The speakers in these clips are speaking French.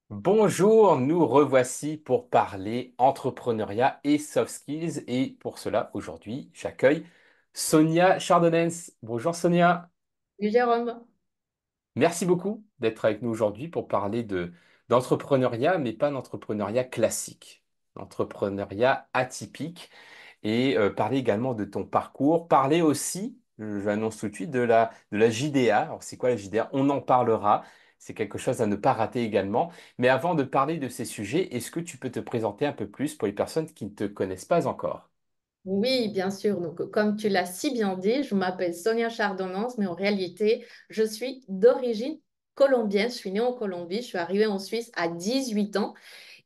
Bonjour, nous revoici pour parler entrepreneuriat et soft skills. Et pour cela, aujourd'hui, j'accueille Sonia Chardonnens. Bonjour Sonia, Oui, Jérôme. merci beaucoup d'être avec nous aujourd'hui pour parler d'entrepreneuriat, mais pas d'entrepreneuriat classique, l'entrepreneuriat atypique. Et parler également de ton parcours, parler aussi, j'annonce tout de suite, de la JDA. Alors, c'est quoi la JDA? On en parlera. C'est quelque chose à ne pas rater également. Mais avant de parler de ces sujets, est-ce que tu peux te présenter un peu plus pour les personnes qui ne te connaissent pas encore? Oui, bien sûr. Donc, comme tu l'as si bien dit, je m'appelle Sonia Chardonnance, mais en réalité, je suis d'origine colombienne. Je suis née en Colombie. Je suis arrivée en Suisse à 18 ans.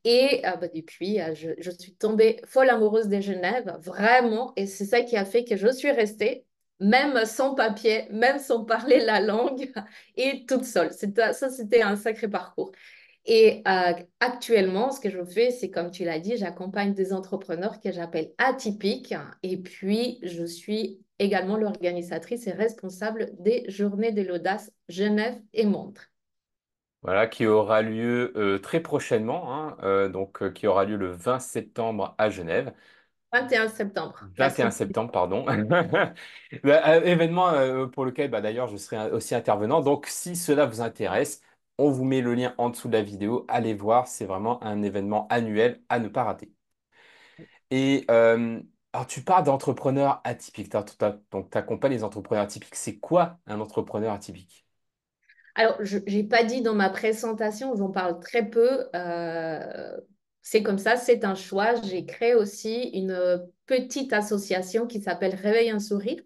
Et depuis, je suis tombée folle amoureuse de Genève, vraiment. Et c'est ça qui a fait que je suis restée, même sans papier, même sans parler la langue, et toute seule. Ça, c'était un sacré parcours. Et actuellement, ce que je fais, c'est comme tu l'as dit, j'accompagne des entrepreneurs que j'appelle atypiques. Et puis, je suis également l'organisatrice et responsable des Journées de l'Audace Genève et Montre. Voilà, qui aura lieu très prochainement, hein, qui aura lieu le 20 septembre à Genève. 21 septembre. 21 Merci. septembre, pardon. Événement pour lequel d'ailleurs je serai aussi intervenant. Donc si cela vous intéresse, on vous met le lien en dessous de la vidéo. Allez voir, c'est vraiment un événement annuel à ne pas rater. Et alors tu parles d'entrepreneurs atypiques. Donc tu accompagnes les entrepreneurs atypiques. C'est quoi un entrepreneur atypique? Alors, je n'ai pas dit dans ma présentation, j'en parle très peu. C'est comme ça, c'est un choix. J'ai créé aussi une petite association qui s'appelle Réveille un sourire.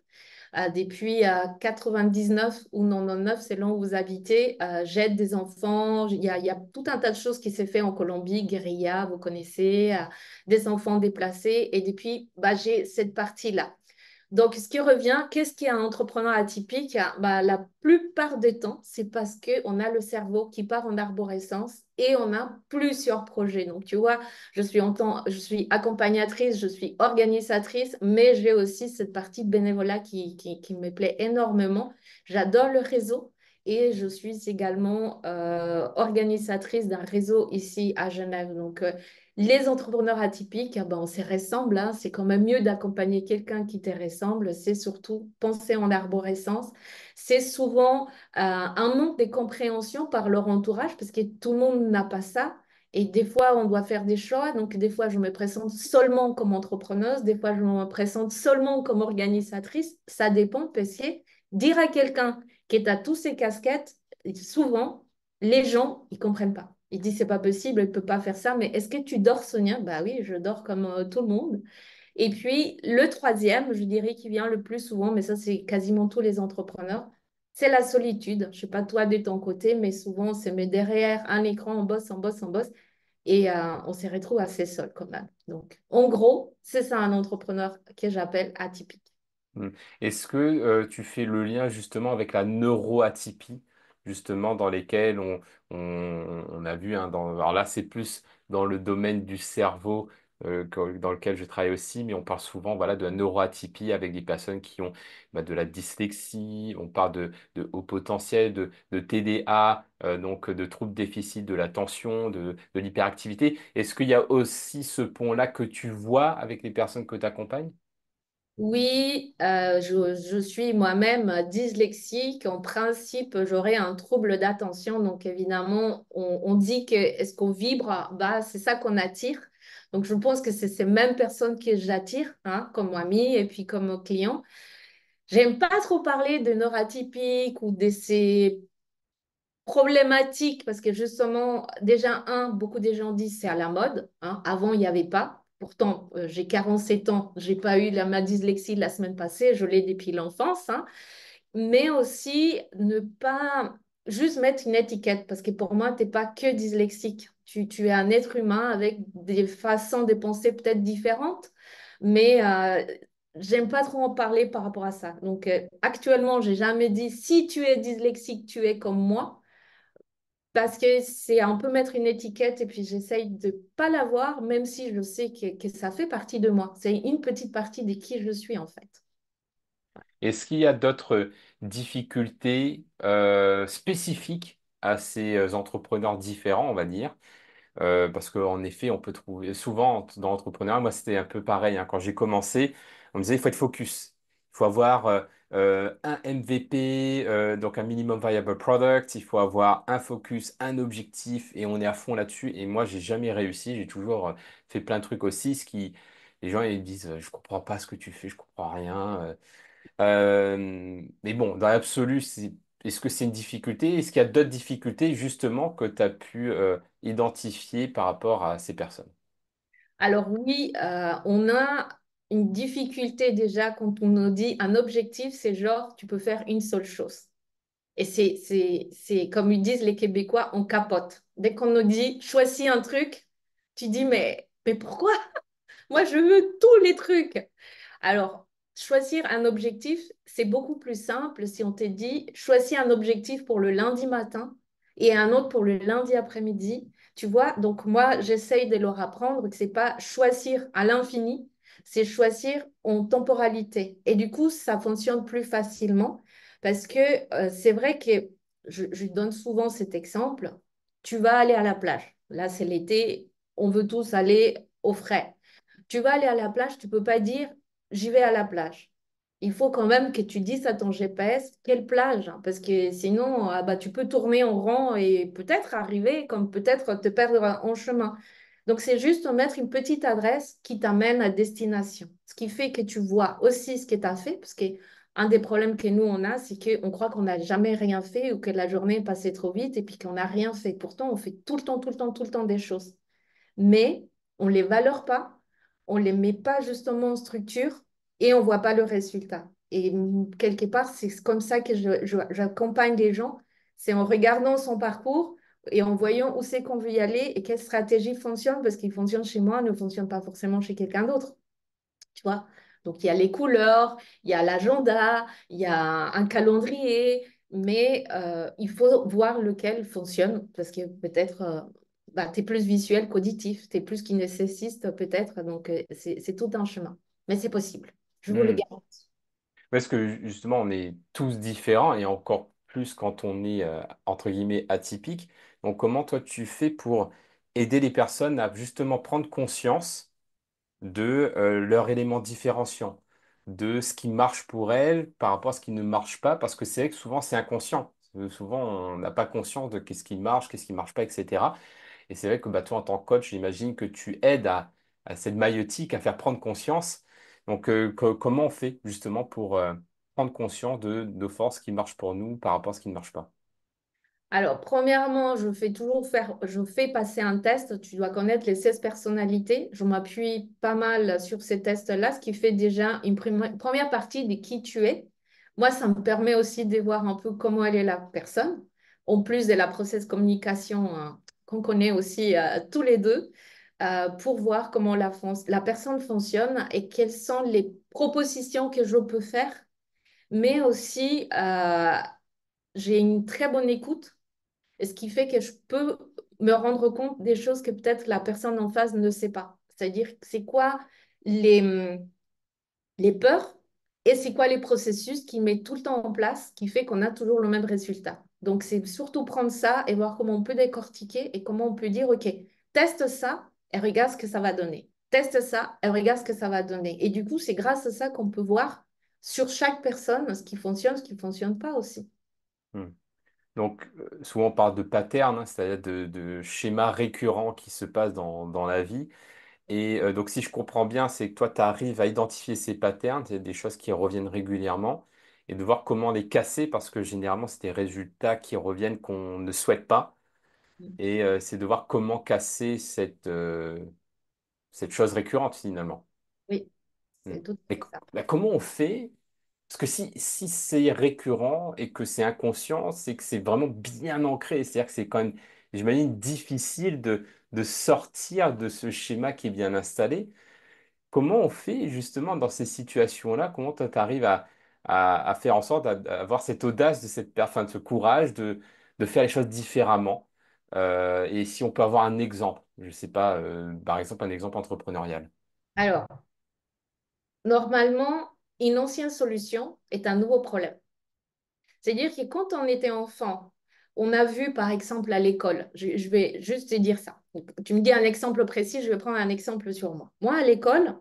Depuis 99 ou 99, selon où vous habitez, j'aide des enfants. Il y a tout un tas de choses qui s'est fait en Colombie, guérilla, vous connaissez, des enfants déplacés. Et depuis, j'ai cette partie-là. Donc, ce qui revient, qu'est-ce qui est un entrepreneur atypique? La plupart des temps, c'est parce qu'on a le cerveau qui part en arborescence et on a plusieurs projets. Donc, tu vois, je suis accompagnatrice, je suis organisatrice, mais j'ai aussi cette partie bénévolat qui me plaît énormément. J'adore le réseau et je suis également organisatrice d'un réseau ici à Genève. Donc, les entrepreneurs atypiques, on se ressemble, hein. C'est quand même mieux d'accompagner quelqu'un qui te ressemble. C'est surtout penser en arborescence. C'est souvent un manque de compréhension par leur entourage parce que tout le monde n'a pas ça. Et des fois, on doit faire des choix. Donc, des fois, je me présente seulement comme entrepreneuse. Des fois, je me présente seulement comme organisatrice. Ça dépend parce que dire à quelqu'un qui est à tous ses casquettes, souvent, les gens, ils comprennent pas. Ils disent, c'est pas possible, il peut pas faire ça. Mais est-ce que tu dors, Sonia? Bah oui, je dors comme tout le monde. Et puis, le troisième, je dirais, qui vient le plus souvent, mais ça, c'est quasiment tous les entrepreneurs, c'est la solitude. Je sais pas toi de ton côté, mais souvent, on se met derrière un écran, on bosse, on bosse, on bosse, et on se retrouve assez seul quand même. Donc, en gros, c'est ça un entrepreneur que j'appelle atypique. Hmm. Est-ce que tu fais le lien justement avec la neuroatypie, justement dans lesquelles on a vu, hein, alors là c'est plus dans le domaine du cerveau dans lequel je travaille aussi, mais on parle souvent voilà, de la neuroatypie avec des personnes qui ont de la dyslexie, on parle de haut potentiel, de TDA, donc de troubles déficit de l'attention, de l'hyperactivité. Est-ce qu'il y a aussi ce pont-là que tu vois avec les personnes que tu accompagnes? Oui, je suis moi-même dyslexique. En principe, j'aurais un trouble d'attention. Donc, évidemment, on dit que est-ce qu'on vibre, c'est ça qu'on attire. Donc, je pense que c'est ces mêmes personnes que j'attire, hein, comme amie et puis comme client. J'aime pas trop parler de neuroatypiques ou de ces problématique parce que justement, déjà, beaucoup de gens disent c'est à la mode, hein. Avant, il n'y avait pas. Pourtant, j'ai 47 ans, j'ai pas eu ma dyslexie la semaine passée, je l'ai depuis l'enfance, hein. Mais aussi ne pas juste mettre une étiquette parce que pour moi, tu n'es pas que dyslexique. Tu es un être humain avec des façons de penser peut-être différentes, mais j'aime pas trop en parler par rapport à ça. Donc, actuellement, j'ai jamais dit si tu es dyslexique, tu es comme moi. Parce que c'est un peu mettre une étiquette et puis j'essaye de pas l'avoir, même si je sais que ça fait partie de moi. C'est une petite partie de qui je suis en fait. Est-ce qu'il y a d'autres difficultés spécifiques à ces entrepreneurs différents, on va dire. Parce qu'en effet, on peut trouver souvent dans l'entrepreneuriat, moi c'était un peu pareil, hein. Quand j'ai commencé, on me disait il faut être focus. Il faut avoir un MVP, donc un minimum viable product. Il faut avoir un focus, un objectif, et on est à fond là-dessus. Et moi, j'ai jamais réussi. J'ai toujours fait plein de trucs aussi, ce qui les gens ils disent je comprends pas ce que tu fais, je comprends rien. Mais bon, dans l'absolu, est-ce que c'est une difficulté? Est-ce qu'il y a d'autres difficultés justement que tu as pu identifier par rapport à ces personnes? Alors oui, on a une difficulté déjà quand on nous dit un objectif, c'est genre, tu peux faire une seule chose. Et c'est comme ils disent les Québécois, on capote. Dès qu'on nous dit, choisis un truc, tu dis, mais pourquoi? Moi, je veux tous les trucs. Alors, choisir un objectif, c'est beaucoup plus simple si on te dit, choisis un objectif pour le lundi matin et un autre pour le lundi après-midi. Tu vois, donc moi, j'essaye de leur apprendre que c'est pas choisir à l'infini, c'est choisir en temporalité. Et du coup, ça fonctionne plus facilement parce que c'est vrai que je donne souvent cet exemple. Tu vas aller à la plage. Là, c'est l'été, on veut tous aller au frais. Tu vas aller à la plage, tu peux pas dire j'y vais à la plage. Il faut quand même que tu dises à ton GPS quelle plage, hein, parce que sinon, ah bah, tu peux tourner en rond et peut-être arriver, comme peut-être te perdre en chemin. Donc, c'est juste mettre une petite adresse qui t'amène à destination. Ce qui fait que tu vois aussi ce que tu as fait, parce que un des problèmes que nous, on a, c'est qu'on croit qu'on n'a jamais rien fait ou que la journée est passée trop vite et puis qu'on n'a rien fait. Pourtant, on fait tout le temps, tout le temps, tout le temps des choses, mais on ne les valore pas, on ne les met pas justement en structure et on ne voit pas le résultat. Et quelque part, c'est comme ça que j'accompagne les gens, c'est en regardant son parcours et en voyant où c'est qu'on veut y aller et quelle stratégie fonctionne, parce qu'il fonctionne chez moi, ne fonctionne pas forcément chez quelqu'un d'autre, tu vois. Donc, il y a les couleurs, il y a l'agenda, il y a un calendrier, mais il faut voir lequel fonctionne parce que peut-être bah, tu es plus visuel qu'auditif, tu es plus kinesthésique peut-être, donc c'est tout un chemin. Mais c'est possible, je vous le Hmm. garantis. Parce que justement, on est tous différents et encore plus quand on est entre guillemets atypique. Donc, comment toi tu fais pour aider les personnes à justement prendre conscience de leur élément différenciant, de ce qui marche pour elles par rapport à ce qui ne marche pas, parce que c'est vrai que souvent c'est inconscient. Souvent, on n'a pas conscience de qu'est-ce qui marche pas, etc. Et c'est vrai que bah, toi, en tant que coach, j'imagine que tu aides à cette maïeutique à faire prendre conscience. Donc, comment on fait justement pour prendre conscience de nos forces qui marchent pour nous par rapport à ce qui ne marche pas? Alors, premièrement, je fais passer un test. Tu dois connaître les 16 personnalités. Je m'appuie pas mal sur ces tests-là, ce qui fait déjà une première partie de qui tu es. Moi, ça me permet aussi de voir un peu comment elle est la personne, en plus de la process communication qu'on connaît aussi tous les deux, pour voir comment la personne fonctionne et quelles sont les propositions que je peux faire. Mais aussi, j'ai une très bonne écoute, et ce qui fait que je peux me rendre compte des choses que peut-être la personne en face ne sait pas. C'est-à-dire, c'est quoi les, les peurs et c'est quoi les processus qui met tout le temps en place qui fait qu'on a toujours le même résultat. Donc, c'est surtout prendre ça et voir comment on peut décortiquer et comment on peut dire, OK, teste ça et regarde ce que ça va donner. Teste ça et regarde ce que ça va donner. Et du coup, c'est grâce à ça qu'on peut voir sur chaque personne ce qui fonctionne pas aussi. Hmm. Donc, souvent on parle de pattern, hein, c'est-à-dire de schémas récurrents qui se passent dans la vie. Et donc, si je comprends bien, c'est que toi, tu arrives à identifier ces patterns, il y a des choses qui reviennent régulièrement, et de voir comment les casser, parce que généralement, c'est des résultats qui reviennent qu'on ne souhaite pas. Et c'est de voir comment casser cette chose récurrente, finalement. Oui, Hmm. c'est tout à Mais fait ça. bah, comment on fait? Parce que si c'est récurrent et que c'est inconscient, c'est que c'est vraiment bien ancré. C'est-à-dire que c'est quand même, j'imagine, difficile de sortir de ce schéma qui est bien installé. Comment on fait justement dans ces situations-là? Comment toi, tu arrives à faire en sorte d'avoir cette audace, enfin, de ce courage de faire les choses différemment? Et si on peut avoir un exemple, je ne sais pas, par exemple, un exemple entrepreneurial. Alors, normalement, une ancienne solution est un nouveau problème. C'est-à-dire que quand on était enfant, on a vu, par exemple, à l'école, je vais juste te dire ça. Donc, tu me dis un exemple précis, je vais prendre un exemple sur moi. Moi, à l'école,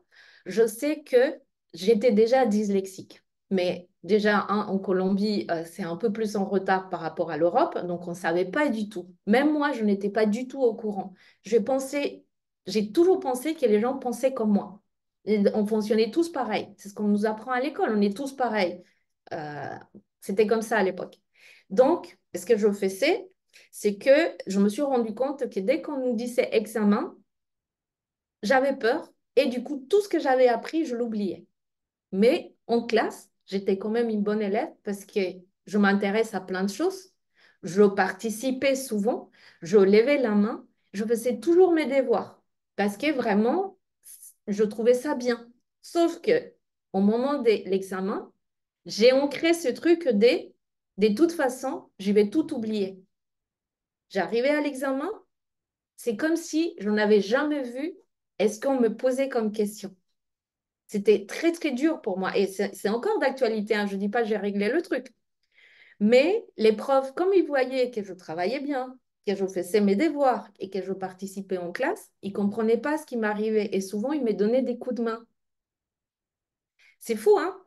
je sais que j'étais déjà dyslexique. Mais déjà, en Colombie, c'est un peu plus en retard par rapport à l'Europe, donc on ne savait pas du tout. Même moi, je n'étais pas du tout au courant. J'ai toujours pensé que les gens pensaient comme moi. Et on fonctionnait tous pareil. C'est ce qu'on nous apprend à l'école, on est tous pareils. Euh, C'était comme ça à l'époque. Donc, ce que je faisais, c'est que je me suis rendu compte que dès qu'on nous disait examen, j'avais peur et du coup, tout ce que j'avais appris, je l'oubliais. Mais en classe, j'étais quand même une bonne élève parce que je m'intéresse à plein de choses. Je participais souvent, je levais la main, je faisais toujours mes devoirs parce que vraiment, je trouvais ça bien. Sauf que au moment de l'examen, j'ai ancré ce truc de toute façon, je vais tout oublier. J'arrivais à l'examen, c'est comme si je n'avais jamais vu est-ce qu'on me posait comme question. C'était très, très dur pour moi. Et c'est encore d'actualité, hein. Je ne dis pas que j'ai réglé le truc. Mais les profs, comme ils voyaient que je travaillais bien, que je faisais mes devoirs et que je participais en classe, ils ne comprenaient pas ce qui m'arrivait. Et souvent, ils me donnaient des coups de main. C'est fou, hein?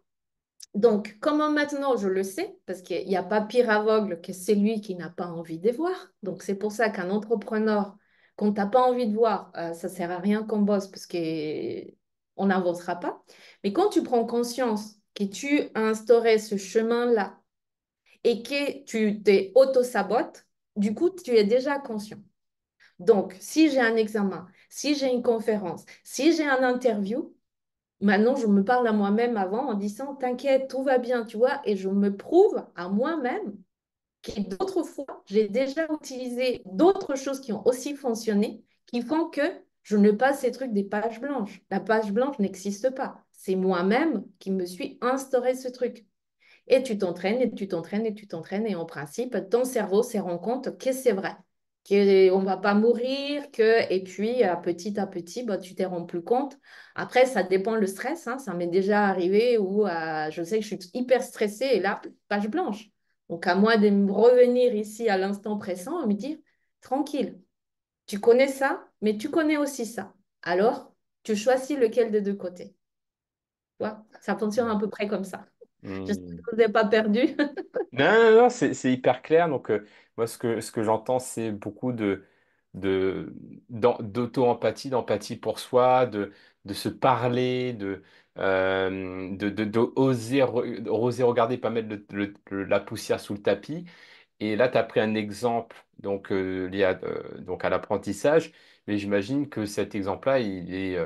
Donc, comment maintenant je le sais, parce qu'il n'y a pas pire aveugle que celui qui n'a pas envie de voir. Donc, c'est pour ça qu'un entrepreneur, quand tu n'as pas envie de voir, ça ne sert à rien qu'on bosse parce qu'on n'avancera pas. Mais quand tu prends conscience que tu as instauré ce chemin-là et que tu t'es auto-sabotes, du coup, tu es déjà conscient. Donc, si j'ai un examen, si j'ai une conférence, si j'ai un interview, maintenant, je me parle à moi-même avant en disant, t'inquiète, tout va bien, tu vois, et je me prouve à moi-même que d'autres fois, j'ai déjà utilisé d'autres choses qui ont aussi fonctionné, qui font que je ne passe ces trucs des pages blanches. La page blanche n'existe pas. C'est moi-même qui me suis instauré ce truc. Et tu t'entraînes, et tu t'entraînes, et tu t'entraînes, et en principe, ton cerveau se rend compte que c'est vrai, qu'on ne va pas mourir, et puis à petit, bah, tu t'en rends plus compte. Après, ça dépend le stress, hein. Ça m'est déjà arrivé où je sais que je suis hyper stressée, et là, page blanche. Donc, à moi de me revenir ici à l'instant présent et me dire, tranquille, tu connais ça, mais tu connais aussi ça. Alors, tu choisis lequel des deux côtés. Tu vois, ça fonctionne à peu près comme ça. J'espère Hmm. que vous n'avez pas perdu. Non, non, non, c'est hyper clair. Donc, moi, ce que j'entends, c'est beaucoup de, d'auto-empathie, d'empathie pour soi, de se parler, de oser, oser regarder, pas mettre la poussière sous le tapis. Et là, tu as pris un exemple donc, lié donc à l'apprentissage, mais j'imagine que cet exemple-là, il est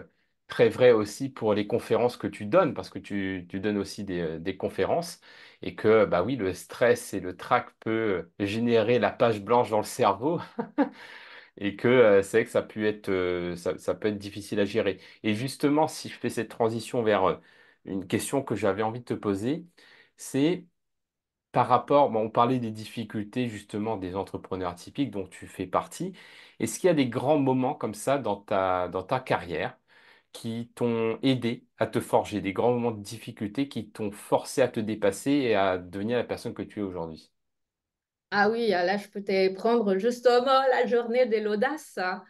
très vrai aussi pour les conférences que tu donnes, parce que tu donnes aussi des conférences, et que bah oui, le stress et le trac peut générer la page blanche dans le cerveau, et que c'est vrai que ça peut être difficile à gérer. Et justement, si je fais cette transition vers une question que j'avais envie de te poser, c'est par rapport, bon, on parlait des difficultés justement des entrepreneurs atypiques dont tu fais partie. Est-ce qu'il y a des grands moments comme ça dans ta carrière qui t'ont aidé à te forger, des grands moments de difficulté qui t'ont forcé à te dépasser et à devenir la personne que tu es aujourd'hui? Ah oui, là, je peux te prendre justement la journée de l'audace, hein.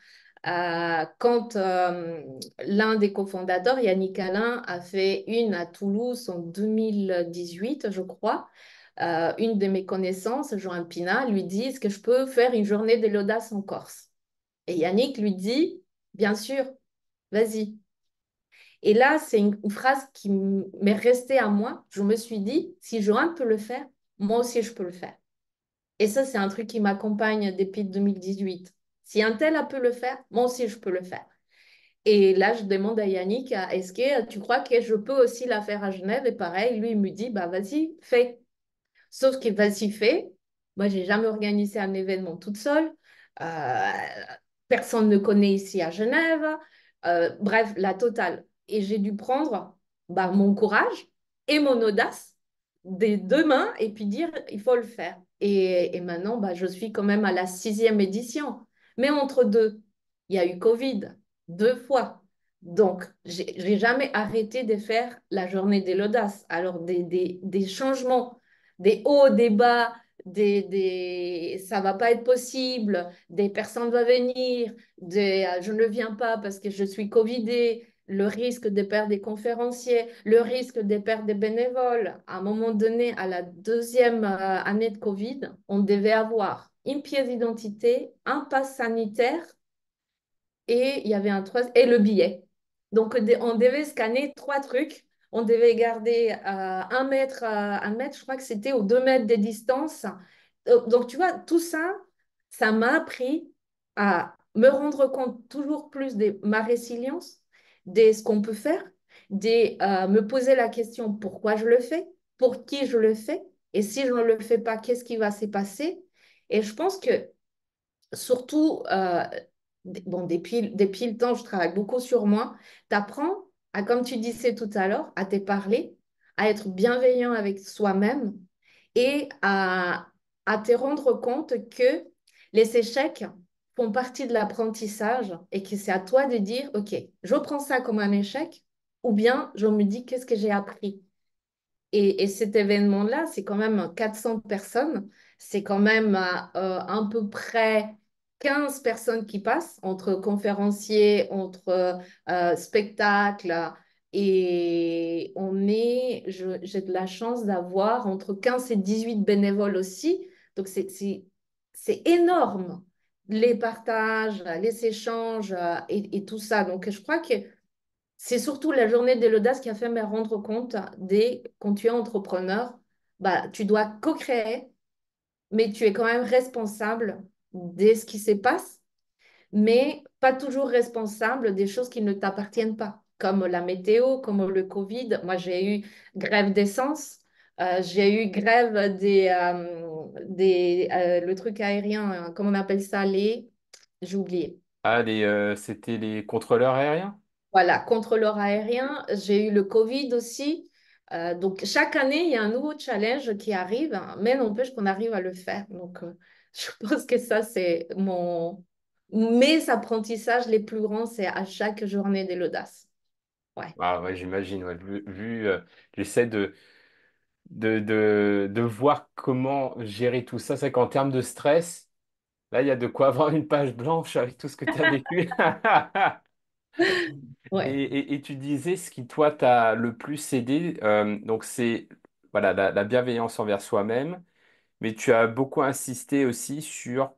Quand l'un des cofondateurs, Yannick Alain, a fait une à Toulouse en 2018, je crois, une de mes connaissances, Joan Pina, lui dit, est-ce que je peux faire une journée de l'audace en Corse? Et Yannick lui dit, bien sûr, vas-y. Et là, c'est une phrase qui m'est restée à moi. Je me suis dit, si Joan peut le faire, moi aussi, je peux le faire. Et ça, c'est un truc qui m'accompagne depuis 2018. Si un tel a pu le faire, moi aussi, je peux le faire. Et là, je demande à Yannick, est-ce que tu crois que je peux aussi la faire à Genève? Et pareil, lui, il me dit, bah vas-y, fais. Sauf que vas-y, fais. Moi, j'ai jamais organisé un événement toute seule. Euh, Personne ne connaît ici à Genève. Bref, la totale. Et j'ai dû prendre bah, mon courage et mon audace des deux mains et puis dire, il faut le faire. Et maintenant, bah, je suis quand même à la 6e édition. Mais entre deux, il y a eu Covid, 2 fois. Donc, j'ai jamais arrêté de faire la journée de l'audace. Alors, des changements, des hauts, des bas, ça va pas être possible, des personnes vont venir, je ne viens pas parce que je suis Covidée, le risque de perdre des conférenciers, le risque de perdre des bénévoles. À un moment donné, à la deuxième année de Covid, on devait avoir une pièce d'identité, un pass sanitaire et il y avait et le billet. Donc, on devait scanner trois trucs. On devait garder 1 mètre, 1 mètre, je crois que c'était aux 2 mètres de distance. Donc, tu vois, tout ça, ça m'a appris à me rendre compte toujours plus de ma résilience, de ce qu'on peut faire, de me poser la question pourquoi je le fais, pour qui je le fais, et si je ne le fais pas, qu'est-ce qui va se passer? Et je pense que surtout, bon, depuis le temps, je travaille beaucoup sur moi. Tu apprends à, comme tu disais tout à l'heure, à te parler, à être bienveillant avec soi-même et à te rendre compte que les échecs font partie de l'apprentissage et que c'est à toi de dire, OK, je prends ça comme un échec ou bien je me dis, qu'est-ce que j'ai appris? Et cet événement-là, c'est quand même 400 personnes. C'est quand même à peu près 15 personnes qui passent entre conférenciers, entre spectacles. Et j'ai de la chance d'avoir entre 15 et 18 bénévoles aussi. Donc, c'est énorme, les partages, les échanges et tout ça. Donc, je crois que c'est surtout la journée de l'audace qui a fait me rendre compte quand tu es entrepreneur, bah, tu dois co-créer, mais tu es quand même responsable de ce qui se passe, mais pas toujours responsable des choses qui ne t'appartiennent pas, comme la météo, comme le Covid. Moi, j'ai eu grève d'essence, j'ai eu grève le truc aérien, comment on appelle ça, j'ai oublié. Ah, c'était les contrôleurs aériens? Voilà, contrôleur aérien, j'ai eu le Covid aussi. Donc, chaque année, il y a un nouveau challenge qui arrive, hein, mais n'empêche qu'on arrive à le faire. Donc, je pense que ça, c'est mes apprentissages les plus grands, c'est à chaque journée de l'audace. Ouais. Ah ouais, j'imagine. Ouais. J'essaie de voir comment gérer tout ça. C'est qu'en termes de stress, là, il y a de quoi avoir une page blanche avec tout ce que tu as vécu. Ouais. Et tu disais ce qui, toi, t'a le plus aidé, donc c'est voilà, la bienveillance envers soi-même, mais tu as beaucoup insisté aussi sur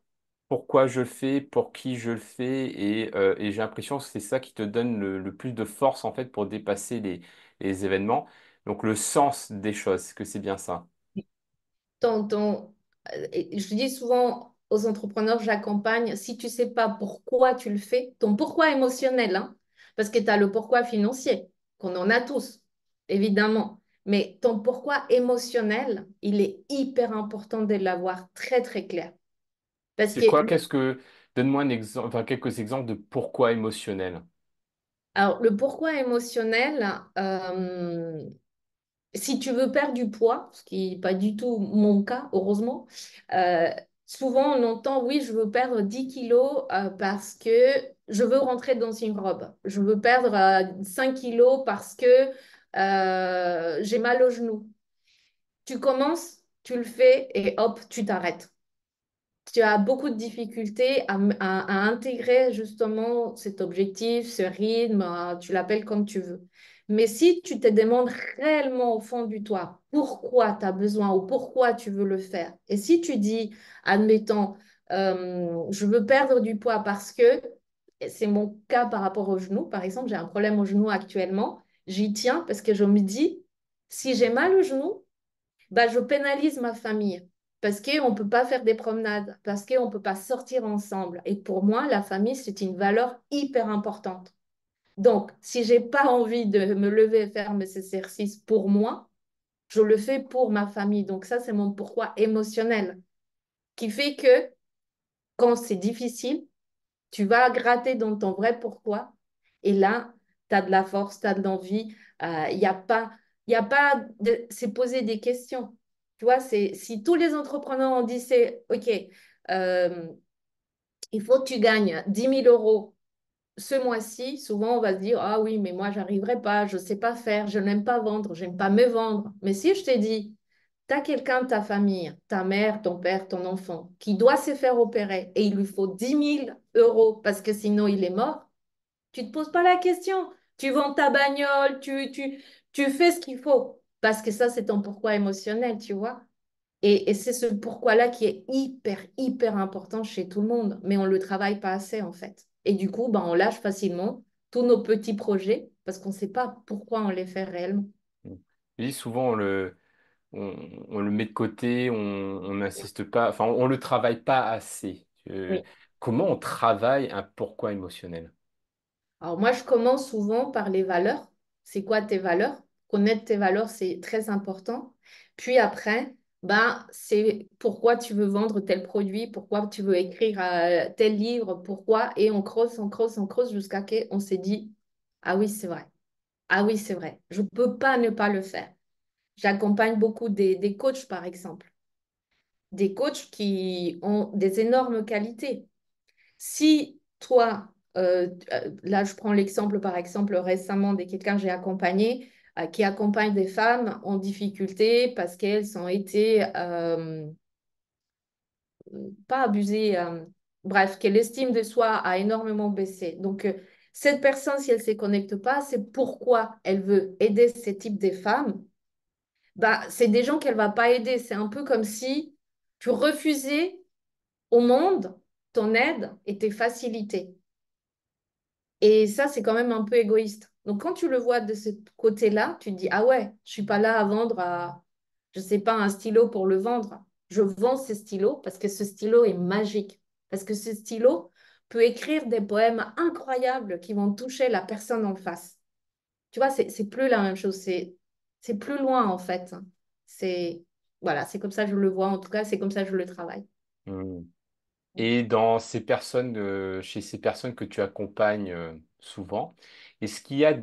pourquoi je le fais, pour qui je le fais, et j'ai l'impression que c'est ça qui te donne le plus de force, en fait, pour dépasser les événements. Donc le sens des choses, est-ce que c'est bien ça? ton, ton, et je dis souvent aux entrepreneurs, j'accompagne, si tu sais pas pourquoi tu le fais, ton pourquoi émotionnel, hein, parce que tu as le pourquoi financier, qu'on en a tous, évidemment, mais ton pourquoi émotionnel, il est hyper important de l'avoir très, très clair. Parce C'est que, quoi? Donne-moi un exemple, enfin, quelques exemples de pourquoi émotionnel. alors, le pourquoi émotionnel, si tu veux perdre du poids, ce qui n'est pas du tout mon cas, heureusement, euh, souvent on entend, oui, je veux perdre 10 kilos parce que je veux rentrer dans une robe. Je veux perdre 5 kilos parce que j'ai mal au genou. Tu commences, tu le fais et hop, tu t'arrêtes. Tu as beaucoup de difficultés à intégrer justement cet objectif, ce rythme, tu l'appelles comme tu veux. Mais si tu te demandes réellement au fond du toi pourquoi tu as besoin ou pourquoi tu veux le faire, et si tu dis, admettons, je veux perdre du poids parce que, et c'est mon cas par rapport au genou, par exemple, j'ai un problème au genou actuellement, j'y tiens parce que je me dis, si j'ai mal au genou, bah, je pénalise ma famille parce qu'on ne peut pas faire des promenades, parce qu'on ne peut pas sortir ensemble. Et pour moi, la famille, c'est une valeur hyper importante. Donc, si j'ai pas envie de me lever et faire mes exercices pour moi, je le fais pour ma famille. Donc, ça, c'est mon pourquoi émotionnel qui fait que quand c'est difficile, tu vas gratter dans ton vrai pourquoi. Et là, tu as de la force, tu as de l'envie. Il y a pas c'est poser des questions. Tu vois, si tous les entrepreneurs ont dit, c'est OK, euh, il faut que tu gagnes 10 000 € ce mois-ci, souvent on va se dire, ah oui, mais moi, j'arriverai pas, je ne sais pas faire, je n'aime pas vendre, j'aime pas me vendre. Mais si je t'ai dit, Tu as quelqu'un de ta famille, ta mère, ton père, ton enfant, qui doit se faire opérer et il lui faut 10 000 € parce que sinon il est mort, tu ne te poses pas la question. Tu vends ta bagnole, tu fais ce qu'il faut parce que ça, c'est ton pourquoi émotionnel, tu vois. Et c'est ce pourquoi-là qui est hyper, hyper important chez tout le monde, mais on ne le travaille pas assez en fait. Et du coup, ben, on lâche facilement tous nos petits projets parce qu'on ne sait pas pourquoi on les fait réellement. Je dis souvent, on, on le met de côté, on n'insiste pas, enfin, on le travaille pas assez. Oui. Comment on travaille un pourquoi émotionnel? Alors moi, je commence souvent par les valeurs. C'est quoi tes valeurs? Connaître tes valeurs, c'est très important. Puis après, ben, c'est pourquoi tu veux vendre tel produit, pourquoi tu veux écrire tel livre, pourquoi. Et on creuse, on creuse, on creuse jusqu'à ce qu'on s'est dit, ah oui, c'est vrai. Ah oui, c'est vrai. Je ne peux pas ne pas le faire. J'accompagne beaucoup des coachs, par exemple. Des coachs qui ont des énormes qualités. Si toi, là je prends l'exemple par exemple récemment de quelqu'un que j'ai accompagné, qui accompagne des femmes en difficulté parce qu'elles ont été, pas abusées, bref, que l'estime de soi a énormément baissé. Donc, cette personne, si elle ne se connecte pas, c'est pourquoi elle veut aider ce type de femmes. Bah, c'est des gens qu'elle ne va pas aider. C'est un peu comme si tu refusais au monde ton aide et tes facilités. Et ça, c'est quand même un peu égoïste. Donc, quand tu le vois de ce côté-là, tu te dis, ah ouais, je suis pas là à vendre, je sais pas, un stylo pour le vendre. Je vends ce stylo parce que ce stylo est magique. Parce que ce stylo peut écrire des poèmes incroyables qui vont toucher la personne en face. Tu vois, c'est plus la même chose. C'est plus loin, en fait. C'est, voilà, c'est comme ça que je le vois. En tout cas, c'est comme ça que je le travaille. Hmm. Et dans ces personnes, chez ces personnes que tu accompagnes souvent, est-ce qu'il y a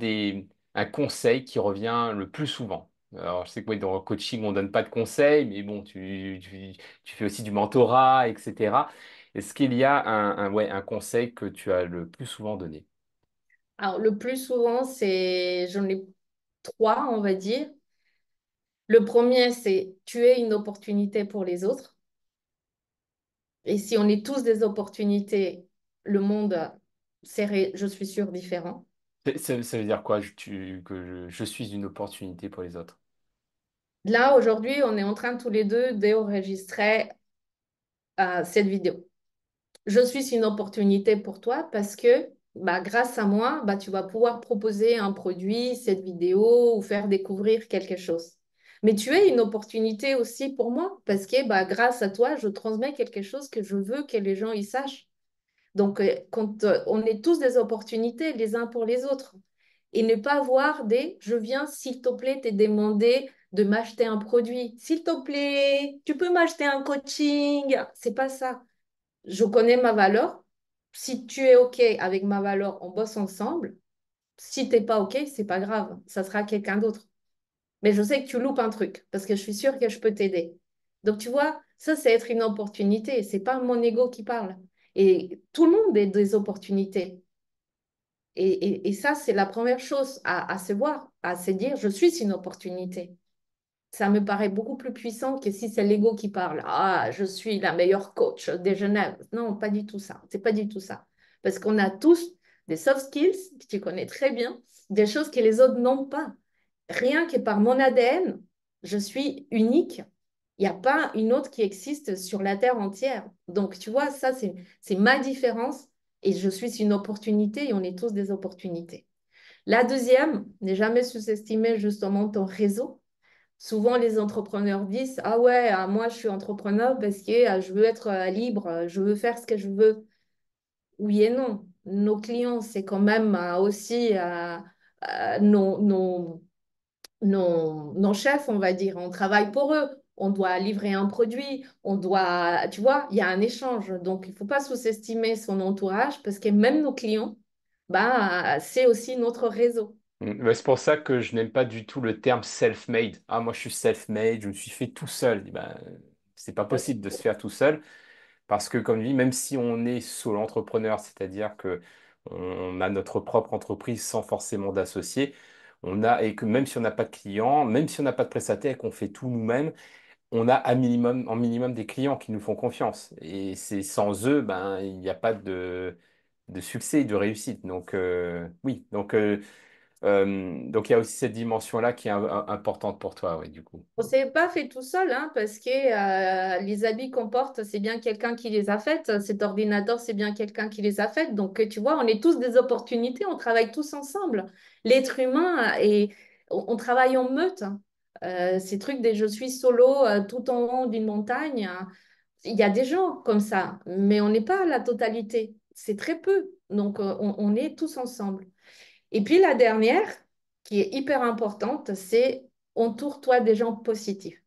un conseil qui revient le plus souvent? Alors, je sais que oui, dans le coaching, on donne pas de conseils, mais bon, tu fais aussi du mentorat, etc. Est-ce qu'il y a ouais, un conseil que tu as le plus souvent donné? Alors, le plus souvent, j'en ai trois, on va dire. Le premier, c'est tu es une opportunité pour les autres. Et si on est tous des opportunités, le monde serait, je suis sûre, différent. Ça veut dire quoi, je suis une opportunité pour les autres? Là, aujourd'hui, on est en train tous les deux d'enregistrer cette vidéo. Je suis une opportunité pour toi parce que bah, grâce à moi, bah, tu vas pouvoir proposer un produit, cette vidéo ou faire découvrir quelque chose. Mais tu es une opportunité aussi pour moi parce que bah, grâce à toi, je transmets quelque chose que je veux que les gens y sachent. Donc, quand on est tous des opportunités les uns pour les autres et ne pas voir des je viens, s'il te plaît, te demander de m'acheter un produit. S'il te plaît, tu peux m'acheter un coaching. C'est pas ça. Je connais ma valeur. Si tu es OK avec ma valeur, on bosse ensemble. Si tu n'es pas OK, c'est pas grave. Ça sera quelqu'un d'autre. Mais je sais que tu loupes un truc parce que je suis sûre que je peux t'aider. Donc, tu vois, ça, c'est être une opportunité. C'est pas mon ego qui parle. Et tout le monde a des opportunités. Et ça, c'est la première chose à se voir, à se dire, je suis une opportunité. Ça me paraît beaucoup plus puissant que si c'est l'ego qui parle. Ah, je suis la meilleure coach des Genève. Non, pas du tout ça. C'est pas du tout ça. Parce qu'on a tous des soft skills que tu connais très bien, des choses que les autres n'ont pas. Rien que par mon ADN, je suis unique. Il n'y a pas une autre qui existe sur la Terre entière. Donc, tu vois, ça, c'est ma différence. Et je suis une opportunité et on est tous des opportunités. La deuxième, n'est jamais sous-estimer justement ton réseau. Souvent, les entrepreneurs disent, ah ouais, moi, je suis entrepreneur parce que je veux être libre, je veux faire ce que je veux. Oui et non. Nos clients, c'est quand même aussi nos chefs, on va dire. On travaille pour eux. On doit livrer un produit. On doit, tu vois, il y a un échange. Donc, il ne faut pas sous-estimer son entourage parce que même nos clients, bah, c'est aussi notre réseau. Ouais, c'est pour ça que je n'aime pas du tout le terme self-made. Ah, moi, je suis self-made, je me suis fait tout seul. Je dis, ben, c'est pas possible de se faire tout seul parce que, comme je dis, même si on est solo entrepreneur, c'est-à-dire que on a notre propre entreprise sans forcément d'associés, et que même si on n'a pas de clients, même si on n'a pas de prestataire et qu'on fait tout nous-mêmes, on a un minimum, en minimum des clients qui nous font confiance. Et c'est sans eux, ben, il n'y a pas de succès, de réussite. Donc, oui. Donc il y a aussi cette dimension-là qui est importante pour toi, oui, du coup. On s'est pas fait tout seul, hein, parce que les habits qu'on porte, c'est bien quelqu'un qui les a faites. Cet ordinateur, c'est bien quelqu'un qui les a faites. Donc, tu vois, on est tous des opportunités, on travaille tous ensemble. L'être humain, et on travaille en meute, hein. Ces trucs des je suis solo tout en haut d'une montagne, hein. Il y a des gens comme ça, mais on n'est pas la totalité. C'est très peu. Donc, on est tous ensemble. Et puis la dernière, qui est hyper importante, c'est entoure-toi des gens positifs.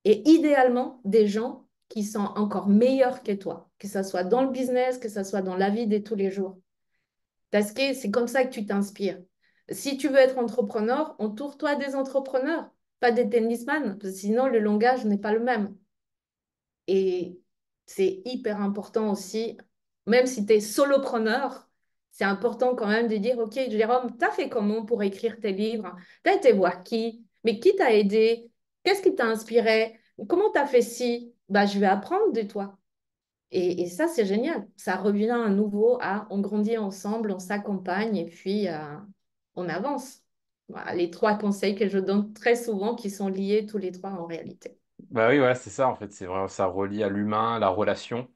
Et idéalement, des gens qui sont encore meilleurs que toi, que ce soit dans le business, que ce soit dans la vie de tous les jours. Parce que c'est comme ça que tu t'inspires. Si tu veux être entrepreneur, entoure-toi des entrepreneurs, pas des tennisman, parce que sinon le langage n'est pas le même. Et c'est hyper important aussi, même si tu es solopreneur, c'est important quand même de dire, OK, Jérôme, tu as fait comment pour écrire tes livres? Tu as été voir qui? Mais qui t'a aidé? Qu'est-ce qui t'a inspiré? Comment tu as fait ci? Bah, je vais apprendre de toi. Et ça, c'est génial. Ça revient à nouveau à on grandit ensemble, on s'accompagne et puis on avance. Voilà, les trois conseils que je donne très souvent qui sont liés tous les trois en réalité. Bah oui, ouais, c'est ça, en fait, c'est vraiment ça relie à l'humain, à la relation.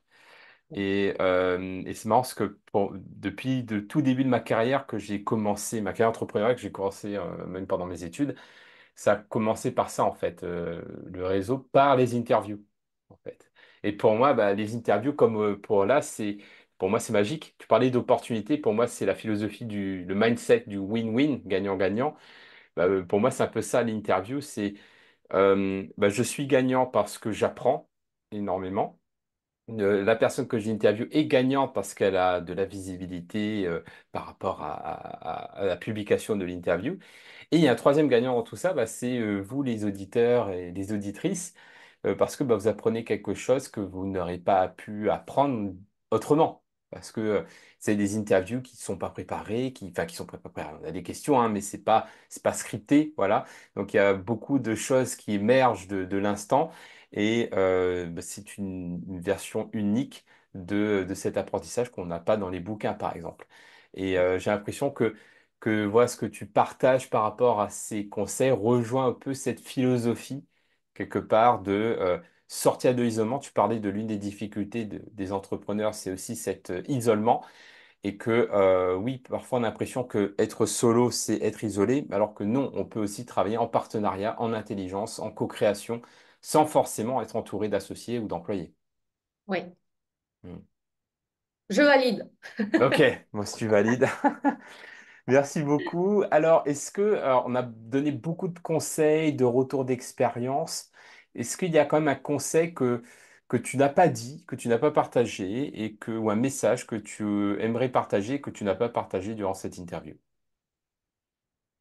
Et c'est marrant parce que depuis le tout début de ma carrière, que j'ai commencé, ma carrière entrepreneuriale, que j'ai commencé même pendant mes études, ça a commencé par ça, en fait, le réseau, par les interviews, en fait. Et pour moi, bah, les interviews, comme pour moi, c'est magique. Tu parlais d'opportunité, pour moi, c'est la philosophie le mindset du win-win, gagnant-gagnant. Bah, pour moi, c'est un peu ça, l'interview, c'est bah, je suis gagnant parce que j'apprends énormément. La personne que j'interviewe est gagnante parce qu'elle a de la visibilité par rapport à la publication de l'interview. Et il y a un troisième gagnant dans tout ça, bah, c'est vous les auditeurs et les auditrices, parce que bah, vous apprenez quelque chose que vous n'aurez pas pu apprendre autrement. Parce que c'est des interviews qui ne sont pas préparées, enfin qui sont préparées. On a des questions, hein, mais c'est pas scripté, voilà. Donc il y a beaucoup de choses qui émergent de l'instant, et bah, c'est une version unique de cet apprentissage qu'on n'a pas dans les bouquins, par exemple. Et j'ai l'impression que voilà, ce que tu partages par rapport à ces conseils rejoint un peu cette philosophie, quelque part, de sortir de l'isolement. Tu parlais de l'une des difficultés des entrepreneurs, c'est aussi cet isolement. Et que oui, parfois on a l'impression que être solo, c'est être isolé, alors que non, on peut aussi travailler en partenariat, en intelligence, en co-création, sans forcément être entouré d'associés ou d'employés. Oui, Hmm. je valide. Ok, moi si tu valides. Merci beaucoup. Alors, alors, on a donné beaucoup de conseils, de retours d'expérience. Est-ce qu'il y a quand même un conseil que tu n'as pas dit, que tu n'as pas partagé, ou un message que tu aimerais partager, que tu n'as pas partagé durant cette interview?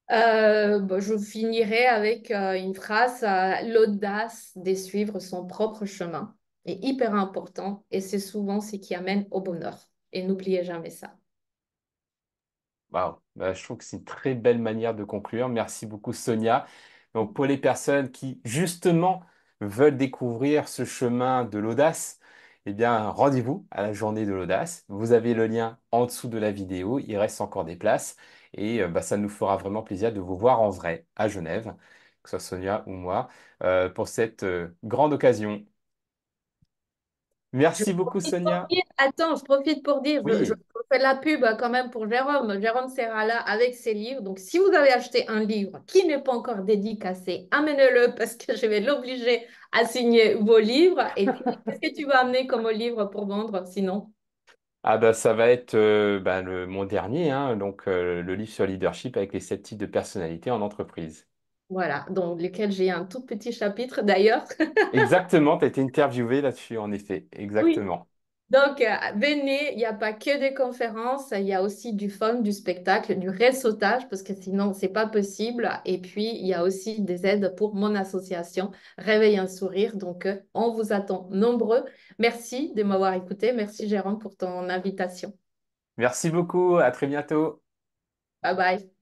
Bah, je finirai avec une phrase, l'audace de suivre son propre chemin est hyper important et c'est souvent ce qui amène au bonheur. Et n'oubliez jamais ça. Wow. Bah, je trouve que c'est une très belle manière de conclure. Merci beaucoup, Sonia. Donc, pour les personnes qui, justement, veulent découvrir ce chemin de l'audace, eh bien, rendez-vous à la journée de l'audace. Vous avez le lien en dessous de la vidéo. Il reste encore des places. Et bah, ça nous fera vraiment plaisir de vous voir en vrai à Genève, que ce soit Sonia ou moi, pour cette grande occasion. Je Merci beaucoup, profite pour Sonia. dire, attends, je profite pour dire, je Oui. fais la pub quand même pour Jérôme. Jérôme sera là avec ses livres. Donc, si vous avez acheté un livre qui n'est pas encore dédicacé, amenez-le parce que je vais l'obliger à signer vos livres. Et puis, qu'est-ce que tu vas amener comme livre pour vendre sinon? Ah bah ça va être bah, mon dernier, hein, donc le livre sur le leadership avec les 7 types de personnalités en entreprise. Voilà, dans lequel j'ai un tout petit chapitre d'ailleurs. Exactement, tu as été interviewé là-dessus, en effet. Oui. Exactement. Donc, venez, il n'y a pas que des conférences, il y a aussi du fun, du spectacle, du réseautage, parce que sinon, c'est pas possible. Et puis, il y a aussi des aides pour mon association Réveille un sourire. Donc, on vous attend nombreux. Merci de m'avoir écouté. Merci, Jérôme, pour ton invitation. Merci beaucoup, à très bientôt. Bye bye.